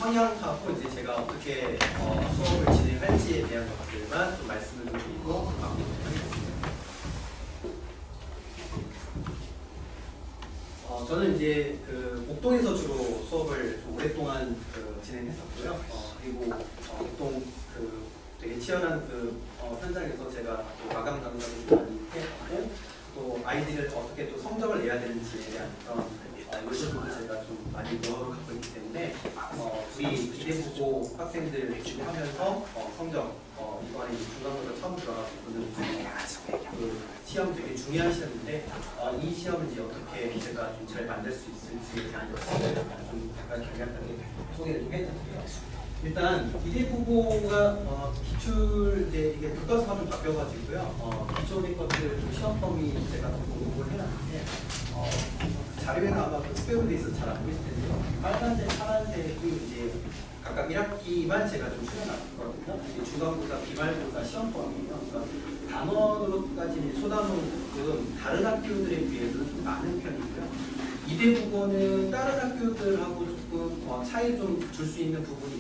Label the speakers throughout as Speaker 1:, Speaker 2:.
Speaker 1: 성향하고 이제 제가 어떻게 수업을 진행할지에 대한 것들만 좀 말씀을 좀 드리고 마무리를 하겠습니다. 저는 이제 그 목동에서 주로 수업을 좀 오랫동안 진행했었고요. 그리고 목동 되게 치열한 현장에서 제가 또 마감 강좌를 좀 많이 했고, 또 아이들을 어떻게 또 성적을 내야 되는지에 대한 그런 요소들도 제가 좀 많이 여러 갖고 있기 때문에 우리 기대보고 학생들 하면서 성적 이번에 중간고사 처음 들어가서 보는 그 시험 되게 중요한 시험인데 이 시험을 이제 어떻게 제가 좀 잘 만들 수 있을지에 대한 것을 좀 약간 간략하게 소개를 좀 해드릴게요. 일단 기대보고가 기출 이제 이게 교과서가 좀 바뀌어가지고요. 기존의 것들 시험 범위 제가 좀 공부를 해놨는데 자료에는 아마 특별히 돼 있어서 잘 안 보이실 텐데요. 빨간색, 파란색이 이제 각각 1학기만 제가 좀 추려놨거든요. 이게 중간고사, 기말고사 시험 범위예요. 그러니까 단원으로까지 소단원은 다른 학교들에 비해서는 좀 많은 편이고요. 이대국어는 다른 학교들하고 조금 차이를 좀 줄 수 있는 부분이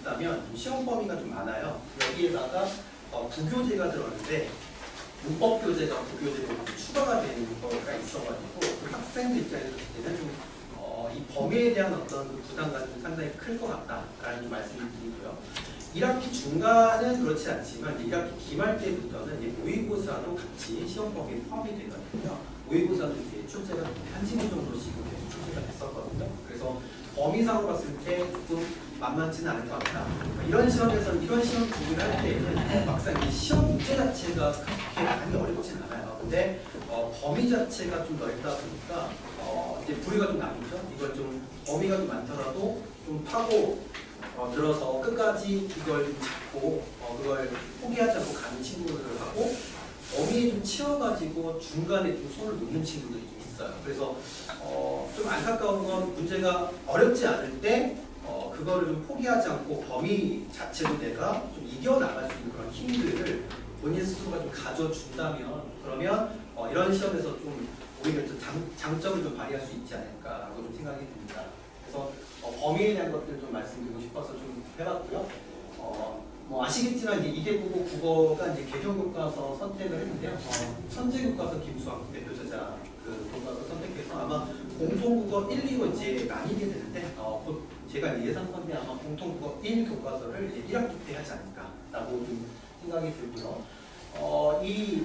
Speaker 1: 있다면 시험 범위가 좀 많아요. 여기에다가 부교재가 들어가는데 문법 교재가 부교재로 추가가 되는 거가 있어가지고 학생들 입장에서 볼 때는 좀 이 범위에 대한 어떤 부담감이 상당히 클 것 같다라는 말씀을 드리고요. 1학기 중간은 그렇지 않지만 1학기 기말 때부터는 이제 모의고사도 같이 시험 범위에 포함이 되거든요. 모의고사도 이제 출제가 한 시간 정도씩 출제가 됐었거든요. 그래서 범위상으로 봤을 때 조금 만만치는 않을 것 같다. 이런 시험에서 이런 시험 준비를 할 때에는 막상 이 시험 문제 자체가 그렇게 많이 어렵진 않아요. 근데 범위 자체가 좀 넓다 보니까 이제 부류가 좀 나뉘죠. 이걸 좀 범위가 좀 많더라도 좀 파고 들어서 끝까지 이걸 좀 잡고 그걸 포기하지 않고 가는 친구들하고 범위에 좀 치여가지고 중간에 좀 손을 놓는 친구들이 좀 있어요. 그래서 좀 안타까운 건 문제가 어렵지 않을 때 그거를 좀 포기하지 않고 범위 자체도 내가 좀 이겨나갈 수 있는 그런 힘들을 본인 스스로가 좀 가져준다면 그러면 이런 시험에서 좀 오히려 좀 장점을 좀 발휘할 수 있지 않을까라고 좀 생각이 듭니다. 그래서 범위에 대한 것들을 좀 말씀드리고 싶어서 좀 해봤고요. 뭐 아시겠지만 이제 이대국어 국어가 이제 개정교과서 선택을 했는데요. 천재교과서 김수학 대표저자 그 교과서 선택해서 아마 공통국어 1, 2로 이제 나뉘게 되는데 곧 제가 예상컨대 아마 공통국어 1 교과서를 이제 1학기 때 하지 않을까라고 좀 생각이 들고요. 이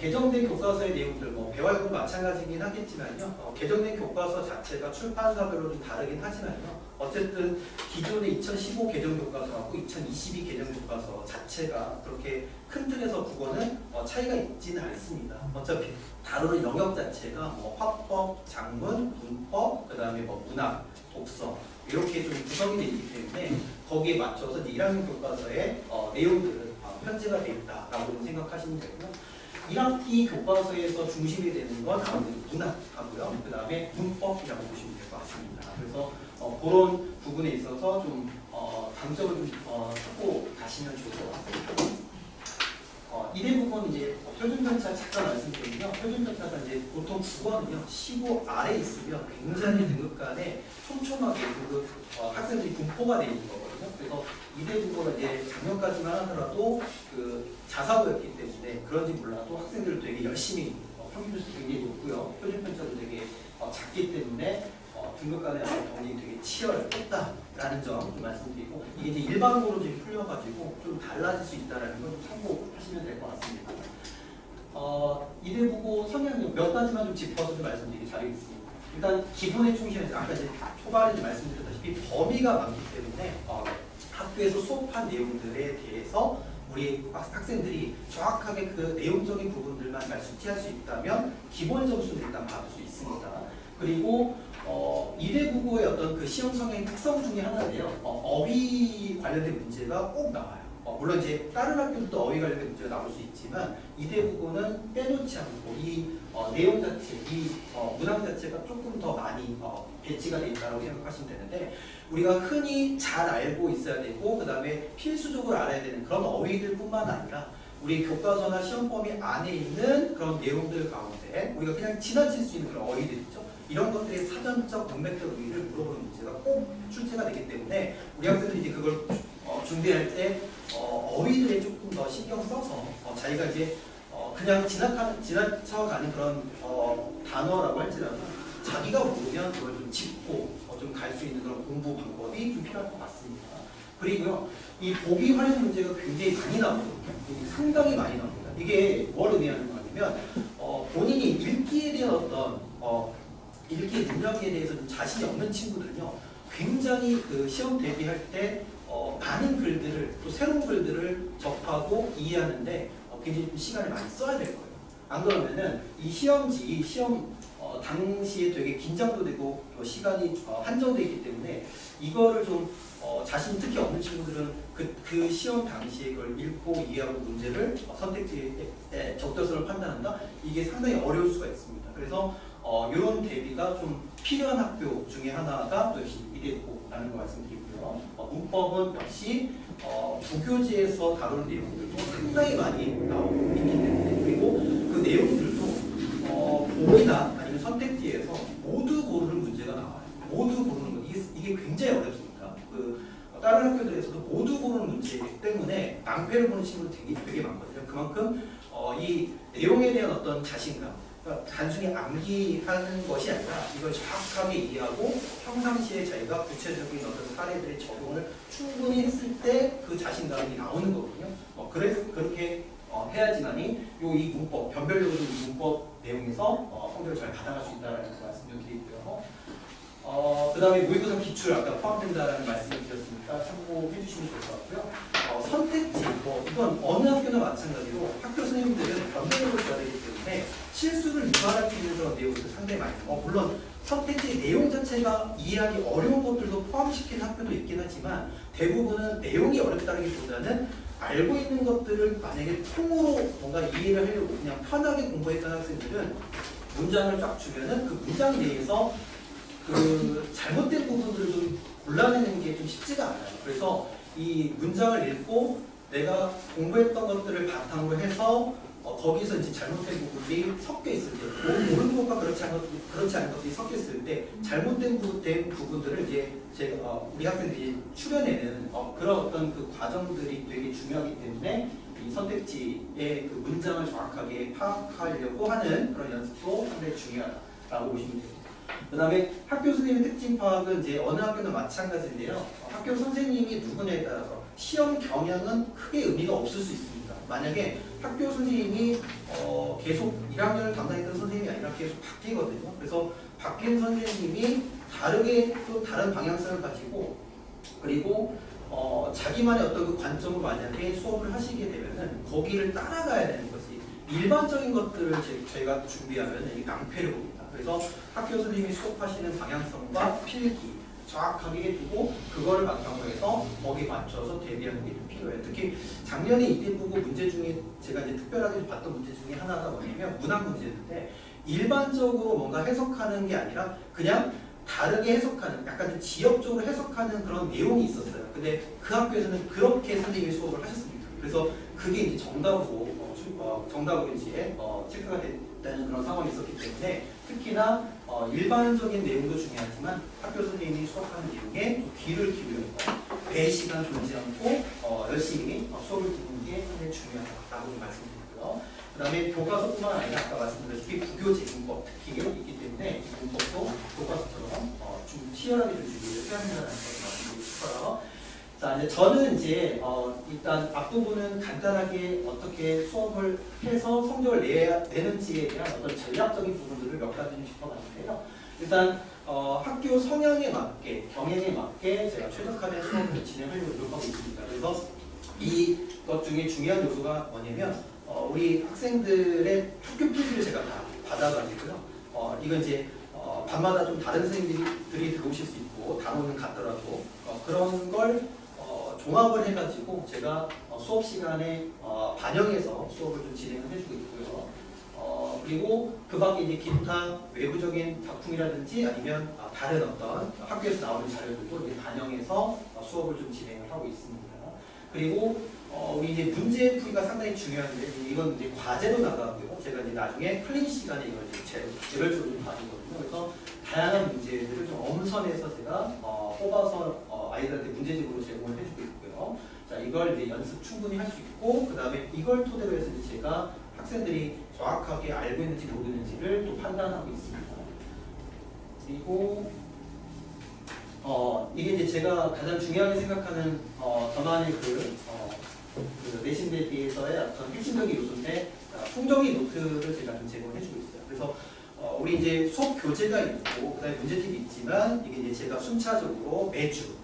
Speaker 1: 개정된 교과서의 내용들, 배화여도 마찬가지긴 하겠지만요. 개정된 교과서 자체가 출판사별로 좀 다르긴 하지만요. 어쨌든 기존의 2015 개정 교과서하고 2022 개정 교과서 자체가 그렇게 큰 틀에서 국어는 차이가 있지는 않습니다. 어차피 다루는 영역 자체가 화법, 작문, 문법, 그다음에 문학, 독서 이렇게 좀 구성이 되어 있기 때문에 거기에 맞춰서 1학년 교과서의 내용들은 편제가 되어 있다라고 좀 생각하시면 되고요. 1학기 교과서에서 중심이 되는 건 아무래도 문학하고요. 그 다음에 문법이라고 보시면 될 것 같습니다. 그래서 그런 부분에 있어서 좀 강점을 좀 찾고 가시면 좋을 것 같습니다. 이 대부분 이제 표준편차 잠깐 말씀드리면요. 표준편차가 이제 보통 국어는요 15 아래에 있으면 굉장히 등급 간에 촘촘하게 학생들이 분포가 되어 있는 거거든요. 그래서 이 대부분은 이제 작년까지만 하더라도 그 자사고였기 때문에 그런지 몰라도 학생들을 되게 열심히 평균수도 굉장히 높고요. 표준편차도 되게 작기 때문에 등급 간의 경쟁이 되게 치열했다라는 점 좀 말씀드리고 이게 이제 일반고로 지금 풀려가지고 좀 달라질 수 있다라는 걸 좀 참고하시면 될 것 같습니다. 이대보고 성향 몇 가지만 좀 짚어서 좀 말씀드리기 잘하겠습니다. 일단 기본에 충실해서 아까 이제 초반에 말씀드렸다시피 범위가 많기 때문에 학교에서 수업한 내용들에 대해서 우리 학생들이 정확하게 그 내용적인 부분들만 말숙지할 수 있다면 기본 점수는 일단 받을 수 있습니다. 그리고 이대국어의 어떤 그 시험 성향의 특성 중에 하나인데요. 어휘 관련된 문제가 꼭 나와요. 물론 이제 다른 학교들도 어휘 관련된 문제가 나올 수 있지만 이대국어는 빼놓지 않고 이 내용 자체, 이 문항 자체가 조금 더 많이 배치가 되어 있다고 생각하시면 되는데 우리가 흔히 잘 알고 있어야 되고 그 다음에 필수적으로 알아야 되는 그런 어휘들 뿐만 아니라 우리 교과서나 시험 범위 안에 있는 그런 내용들 가운데 우리가 그냥 지나칠 수 있는 그런 어휘들 있죠. 이런 것들의 사전적 문맥적 의의를 물어보는 문제가 꼭 출제가 되기 때문에 우리 학생들이 이제 그걸 준비할 때 어휘들에 조금 더 신경 써서 자기가 이제 그냥 지나쳐가는 그런 단어라고 할지라도 자기가 모르면 그걸 좀 짚고 좀 갈 수 있는 그런 공부 방법이 좀 필요할 것 같습니다. 그리고요, 이 보기 활용 문제가 굉장히 많이 나오거든요. 상당히 많이 나옵니다. 이게 뭘 의미하는 거냐면 본인이 읽기에 대한 어떤 읽기 능력에 대해서 좀 자신이 없는 친구들은요, 굉장히 그 시험 대비할 때 많은 글들을 또 새로운 글들을 접하고 이해하는데 굉장히 좀 시간을 많이 써야 될 거예요. 안 그러면은 이 시험 당시에 되게 긴장도 되고 시간이 한정되어 있기 때문에 이거를 좀 자신이 특히 없는 친구들은 그 시험 당시에 그걸 읽고 이해하고 문제를 선택지에 적절성을 판단한다? 이게 상당히 어려울 수가 있습니다. 그래서 이런 대비가 좀 필요한 학교 중에 하나가 또 역시 이대고라는 거 말씀드리고요. 문법은 역시 부교재에서 다루는 내용들도 상당히 많이 나오고 있기 때문에, 그리고 그 내용들도 보기나 아니면 선택지에서 모두 고르는 문제가 나와요. 모두 고르는 거 이게 굉장히 어렵습니다. 다른 학교들에서도 모두 고르는 문제이기 때문에 낭패를 보는 친구들 되게 많거든요. 그만큼 이 내용에 대한 어떤 자신감, 그러니까 단순히 암기하는 것이 아니라 이걸 정확하게 이해하고 평상시에 자기가 구체적인 어떤 사례들의 적용을 충분히 했을 때 그 자신감이 나오는 거거든요. 그래서 그렇게 해야지만이 이 문법, 변별력으로 이 문법 내용에서 성적을 잘 받아갈 수 있다는 말씀을 드리고요. 그 다음에 모의고사 기출 아까 포함된다는 말씀을 드렸으니까 참고해 주시면 좋을 것 같고요. 선택지, 이건 어느 학교나 마찬가지로 학교 선생님들은 변별력을 줘야 되기 때문에 실수를 유발할 수 있는 그런 내용들 상당히 많이 있고, 물론 선택지 내용 자체가 이해하기 어려운 것들도 포함시키는 학교도 있긴 하지만 대부분은 내용이 어렵다기보다는 알고 있는 것들을 만약에 통으로 뭔가 이해를 하려고 그냥 편하게 공부했던 학생들은 문장을 쫙 주면은 그 문장 내에서 그 잘못된 부분들을 좀 골라내는 게 좀 쉽지가 않아요. 그래서 이 문장을 읽고 내가 공부했던 것들을 바탕으로 해서 거기서 이제 잘못된 부분들이 섞여 있을 때, 옳은 것과 그렇지 않은 것들이 섞여 있을 때 잘못된 부분들을 이제 제가 우리 학생들이 추려내는 그런 어떤 그 과정들이 되게 중요하기 때문에 이 선택지의 그 문장을 정확하게 파악하려고 하는 그런 연습도 상당히 중요하다고 보시면 됩니다. 그 다음에 학교 선생님의 특징 파악은 이제 어느 학교나 마찬가지인데요. 학교 선생님이 누구냐에 따라서 시험 경향은 크게 의미가 없을 수 있습니다. 만약에 학교 선생님이 계속 1학년을 담당했던 선생님이 아니라 계속 바뀌거든요. 그래서 바뀐 선생님이 다르게 또 다른 방향성을 가지고, 그리고 자기만의 어떤 그 관점으로 만약에 수업을 하시게 되면은 거기를 따라가야 되는 것이 일반적인 것들을 저희가 준비하면 이 낭패를 봅니다. 그래서 학교 선생님이 수업하시는 방향성과 필기 정확하게 해두고 그거를 바탕으로 해서 거기에 맞춰서 대비하는 게 좀 필요해요. 특히 작년에 이때 보고 문제 중에 제가 이제 특별하게 봤던 문제 중에 하나가 뭐냐면 문학 문제인데, 일반적으로 뭔가 해석하는 게 아니라 그냥 다르게 해석하는, 약간 좀 지역적으로 해석하는 그런 내용이 있었어요. 근데 그 학교에서는 그렇게 선생님이 수업을 하셨습니다. 그래서 그게 이제 정답으로 이제 체크가 됐다는 그런 상황이 있었기 때문에 특히나 일반적인 내용도 중요하지만 학교 선생님이 수업하는 내용에 귀를 기울여서 배시가 졸지 않고 열심히 수업을 듣는 게 상당히 중요하다고 말씀드리고요. 그 다음에 교과서뿐만 아니라 아까 말씀드렸듯이 부교재 문법 특히 있기 때문에 이 문법도 교과서처럼 좀 치열하게 좀 준비를 해야 한다는 것을 말씀드리고 싶어요. 자, 이제 저는 이제 일단 앞부분은 간단하게 어떻게 수업을 해서 성적을 내는지에 대한 어떤 전략적인 부분들을 몇 가지 좀 짚어봤는데요. 일단 학교 성향에 맞게, 경향에 맞게 제가 최적화된 수업을 진행하려고 노력하고 있습니다. 그래서 이것 중에 중요한 요소가 뭐냐면 우리 학생들의 학교 필기를 제가 다 받아가지고요. 이건 이제 밤마다 좀 다른 선생님들이 들어오실 수 있고 단원은 같더라도 그런 걸 종합을 해가지고 제가 수업 시간에 반영해서 수업을 좀 진행을 해주고 있고요. 그리고 그 밖에 이제 기타 외부적인 작품이라든지 아니면 다른 어떤 학교에서 나오는 자료들도 이제 반영해서 수업을 좀 진행을 하고 있습니다. 그리고 우리 이제 문제 풀이가 상당히 중요한데 이건 이제 과제로 나가고요. 제가 이제 나중에 클린 시간에 이걸 이제 개별적으로 좀 봐주거든요. 그래서 다양한 문제들을 좀 엄선해서 제가 뽑아서 아이들한테 문제집으로 제공을 해주고 있고요. 자, 이걸 이제 연습 충분히 할 수 있고, 그 다음에 이걸 토대로 해서 이제 제가 학생들이 정확하게 알고 있는지 모르는지를 또 판단하고 있습니다. 그리고 이게 이제 제가 가장 중요하게 생각하는 저만의 그 내신 대비에서의 어떤 핵심적인 요소인데, 풍정이 노트를 제가 좀 제공해주고 있어요. 그래서 우리 이제 수업 교재가 있고 그다음에 문제집이 있지만, 이게 이제 제가 순차적으로 매주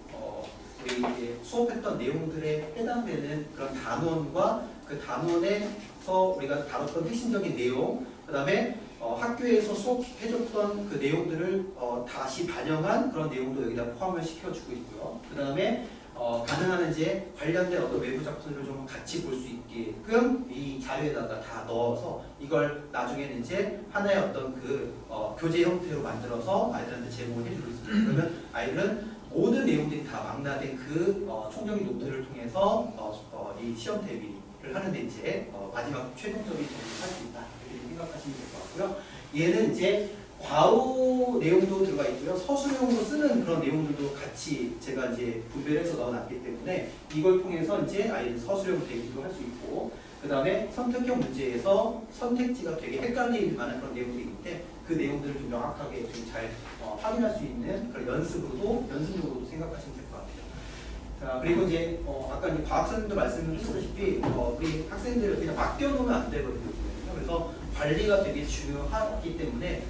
Speaker 1: 우리 이제 수업했던 내용들에 해당되는 그런 단원과 그 단원에서 우리가 다뤘던 핵심적인 내용, 그다음에 학교에서 수업해줬던 그 내용들을 다시 반영한 그런 내용도 여기다 포함을 시켜주고 있고요. 그 다음에 가능한 이제 관련된 어떤 외부 작품들을 좀 같이 볼 수 있게끔 이 자료에다가 다 넣어서 이걸 나중에는 이제 하나의 어떤 그 교재 형태로 만들어서 아이들한테 제공을 해주고 있습니다. 그러면 아이들은 모든 내용들이 다 망라된 그 총정리 노트를 통해서 이 시험 대비를 하는데 이제 마지막 최종적인 점수를 할 수 있다, 이렇게 생각하시면 될 것 같고요. 얘는 이제 과오 내용도 들어가 있고요. 서술용으로 쓰는 그런 내용들도 같이 제가 이제 분별해서 넣어놨기 때문에 이걸 통해서 이제 아이들 서술용 대비도 할 수 있고, 그 다음에 선택형 문제에서 선택지가 되게 헷갈릴 만한 그런 내용들이 있는데 그 내용들을 좀 명확하게 좀 잘 확인할 수 있는 그런 연습용으로도 생각하시면 될 것 같아요. 자, 그리고 이제 아까 이제 과학선생님도 말씀하셨다시피 우리 학생들을 그냥 맡겨놓으면 안 되거든요. 그래서 관리가 되게 중요하기 때문에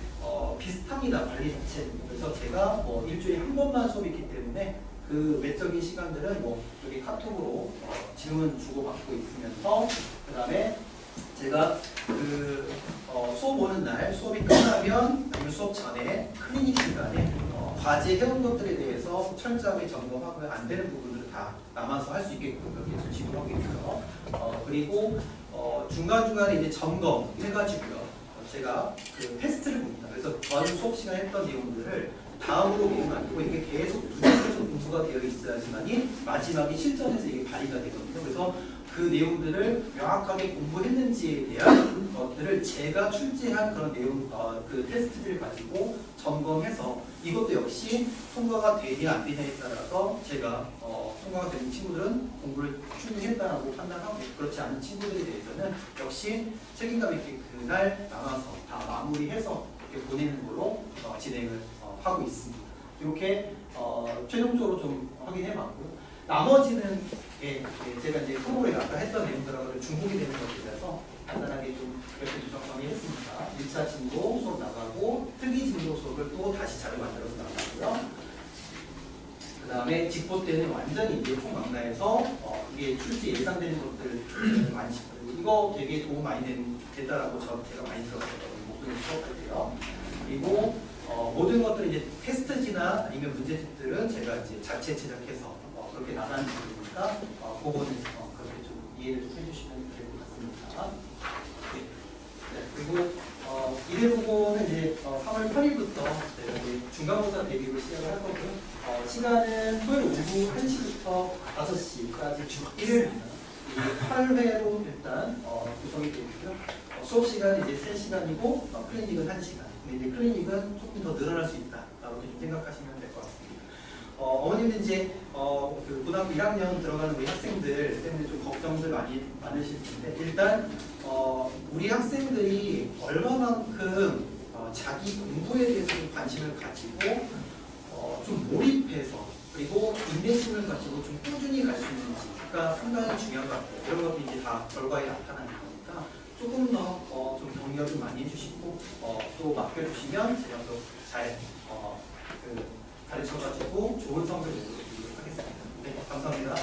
Speaker 1: 비슷합니다, 관리 자체는. 그래서 제가 일주일에 한 번만 수업이 있기 때문에 그 외적인 시간들은 여기 카톡으로 질문 주고받고 있으면서, 그 다음에 제가 그 수업 오는 날 수업이 끝나면 아니면 수업 전에 클리닉 시간에 과제 해온 것들에 대해서 철저하게 점검하고 안 되는 부분들을 다 남아서 할 수 있게끔 그렇게 지시를 하고 있고요. 그리고 중간중간에 이제 점검해가지고요. 제가 그 테스트를 봅니다. 그래서 전 수업 시간에 했던 내용들을 다음으로 미루면 안 되고 이게 계속 누적해서 공부가 되어 있어야지만이 마지막에 실전에서 이게 발휘가 되거든요. 그래서 그 내용들을 명확하게 공부했는지에 대한 것들을 제가 출제한 그런 내용, 그 테스트를 가지고 점검해서 이것도 역시 통과가 되냐 안 되냐에 따라서 제가 통과가 되는 친구들은 공부를 충분히 했다라고 판단하고, 그렇지 않은 친구들에 대해서는 역시 책임감 있게 그날 남아서 다 마무리해서 이렇게 보내는 걸로 진행을 하고 있습니다. 이렇게 최종적으로 좀 확인해봤고요. 나머지는 제가 이제 프로그램 아까 했던 내용들하고 중복이 되는 것들이라서 간단하게 좀 이렇게 좀 정리했습니다. 1차 진도 수업 나가고 특이 진도 수업을 또 다시 자료 만들어서 나가고요. 그 다음에 직보 때는 완전히 이제 총망라해서 이게 출제 예상되는 것들 많이 이거 되게 도움 많이 됐다라고 제가 많이 들었어요. 목표를 수업할 때요. 그리고 모든 것들 이제 테스트지나 아니면 문제집들은 제가 이제 자체 제작해서 그렇게 나가는 부분이니까 그거는 그렇게 좀 이해를 좀 해주시면 될 것 같습니다. 네, 그리고 이대로는 이제 3월 8일부터 제가 이제 중간고사 대비를 시작을 할 거고요. 시간은 토요일 오후 1시부터 5시까지 주 1회입니다. 8회로 일단 구성이 되어 있고요. 수업 시간은 이제 3시간이고 클리닉은 1시간. 근데 이제 클리닉은 조금 더 늘어날 수 있다. 이렇게 좀 생각하시면 될 것 같습니다. 어머님들 이제 그 고등학교 1학년 들어가는 우리 학생들 때문에 좀 걱정들 많으실 텐데, 일단 우리 학생들이 얼마만큼 자기 공부에 대해서 좀 관심을 가지고 좀 몰입해서 그리고 인내심을 가지고 좀 꾸준히 갈 수 있는지가 상당히 중요한 것 같아요. 이런 것도 이제 다 결과에 나타나는 거니까 조금 더 좀 격려 좀 많이 해주시고 또 맡겨주시면 제가 또 잘 가르쳐가지고 좋은 성적을 내도록 하겠습니다. 네, 감사합니다.